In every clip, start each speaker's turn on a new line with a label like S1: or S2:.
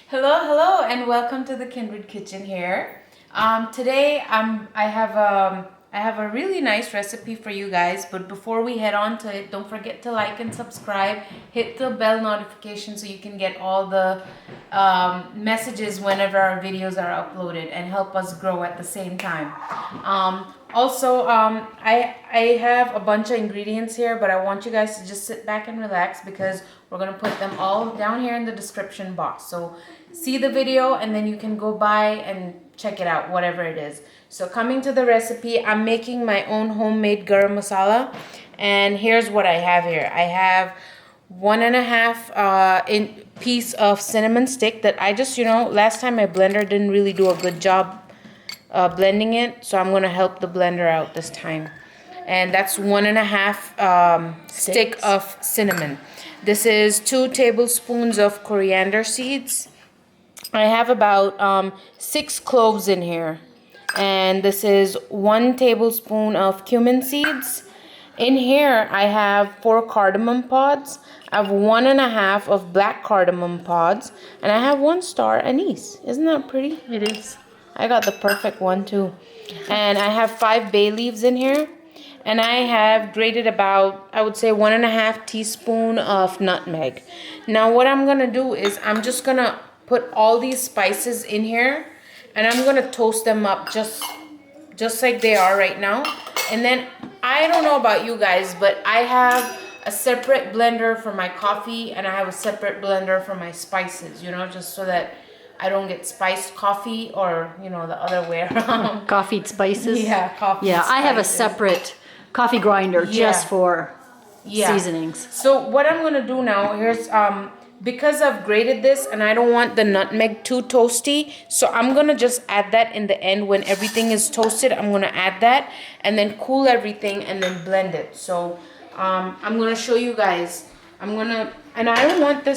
S1: Hello, hello, and welcome to the Kindred Kitchen here. Today I have a really nice recipe for you guys, but before we head on to it, don't forget to like and subscribe. Hit the bell notification so you can get all the messages whenever our videos are uploaded and help us grow at the same time. I have a bunch of ingredients here, but I want you guys to just sit back and relax because we're going to put them all down here in the description box. So see the video and then you can go by and check it out, whatever it is. So coming to the recipe, I'm making my own homemade garam masala. And here's what I have here. I have 1.5 piece of cinnamon stick that I just, last time my blender didn't really do a good job blending it, so I'm gonna help the blender out this time. And that's 1.5 stick of cinnamon. This is 2 tablespoons of coriander seeds. I have about 6 cloves in here, and this is 1 tablespoon of cumin seeds. In here I have 4 cardamom pods. I have 1.5 of black cardamom pods, and I have 1 star anise. Isn't that pretty?
S2: It is.
S1: I got the perfect one too. And I have 5 bay leaves in here. And I have grated about, I would say, 1.5 teaspoon of nutmeg. Now what I'm gonna do is I'm just gonna put all these spices in here and I'm gonna toast them up just like they are right now. And then I don't know about you guys, but I have a separate blender for my coffee and I have a separate blender for my spices, just so that I don't get spiced coffee or, the other way around.
S2: Coffeeed spices?
S1: Yeah, coffee
S2: Yeah,
S1: spices.
S2: I have a separate coffee grinder just for seasonings.
S1: So what I'm going to do now, here's, because I've grated this and I don't want the nutmeg too toasty, so I'm going to just add that in the end when everything is toasted. I'm going to add that and then cool everything and then blend it. So I'm going to show you guys. And I don't want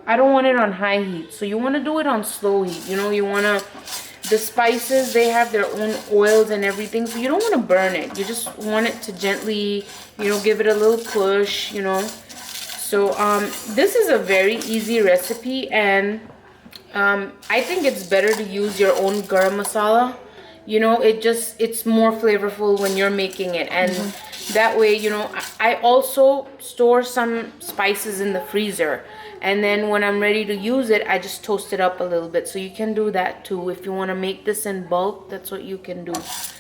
S1: I don't want it on high heat. So you want to do it on slow heat. The spices, they have their own oils and everything. So you don't want to burn it. You just want it to gently, give it a little push, So this is a very easy recipe. And I think it's better to use your own garam masala. It's more flavorful when you're making it. And that way, I also store some spices in the freezer. And then when I'm ready to use it, I just toast it up a little bit. So you can do that too. If you want to make this in bulk, that's what you can do.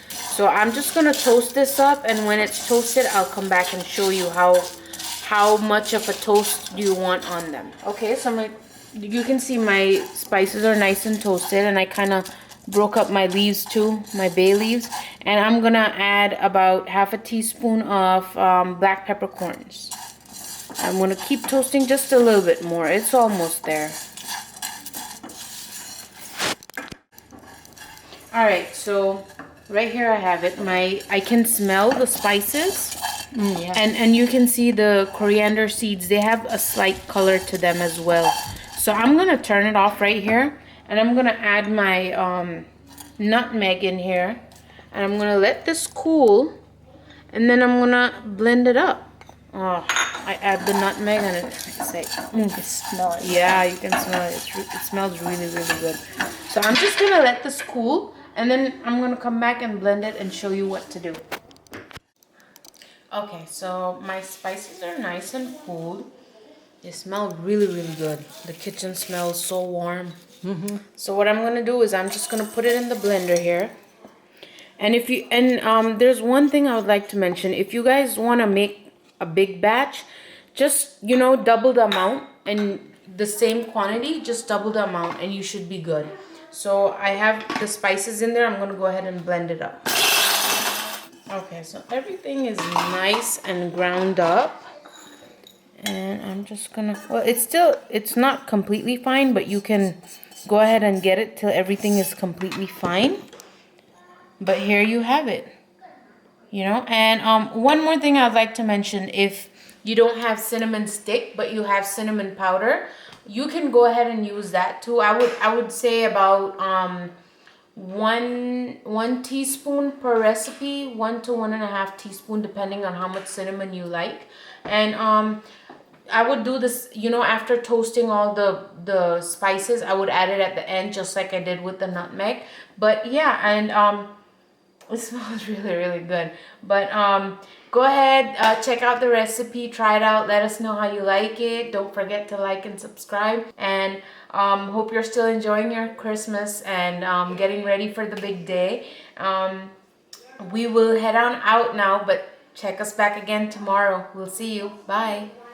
S1: So I'm just going to toast this up. And when it's toasted, I'll come back and show you how much of a toast do you want on them. Okay, so you can see my spices are nice and toasted. And I kind of broke up my leaves too, my bay leaves. And I'm gonna add about 1/2 teaspoon of black peppercorns. I'm gonna keep toasting just a little bit more. It's almost there. Alright, so right here I have it. I can smell the spices. And you can see the coriander seeds. They have a slight color to them as well. So I'm gonna turn it off right here. And I'm going to add my nutmeg in here. And I'm going to let this cool. And then I'm going to blend it up. Oh, I add the nutmeg and it's like,
S2: You can smell it.
S1: yeah, you can smell it. It smells really, really good. So I'm just going to let this cool. And then I'm going to come back and blend it and show you what to do. Okay, so my spices are nice and cooled. They smell really, really good. The kitchen smells so warm. So what I'm gonna do is I'm just gonna put it in the blender here. And there's one thing I would like to mention. If you guys want to make a big batch, just double the amount and the same quantity, just double the amount and you should be good. So I have the spices in there. I'm gonna go ahead and blend it up. Okay, so everything is nice and ground up. And I'm just gonna, well, it's not completely fine, but you can go ahead and get it till everything is completely fine. But here you have it, and one more thing I'd like to mention: if you don't have cinnamon stick but you have cinnamon powder, you can go ahead and use that too. I would say about one teaspoon per recipe, 1 to 1.5 teaspoon, depending on how much cinnamon you like. And I would do this, you know, after toasting all the spices, I would add it at the end, just like I did with the nutmeg. But yeah, and it smells really, really good. But go ahead, check out the recipe, try it out, let us know how you like it. Don't forget to like and subscribe. And hope you're still enjoying your Christmas and getting ready for the big day. We will head on out now, but check us back again tomorrow. We'll see you. Bye.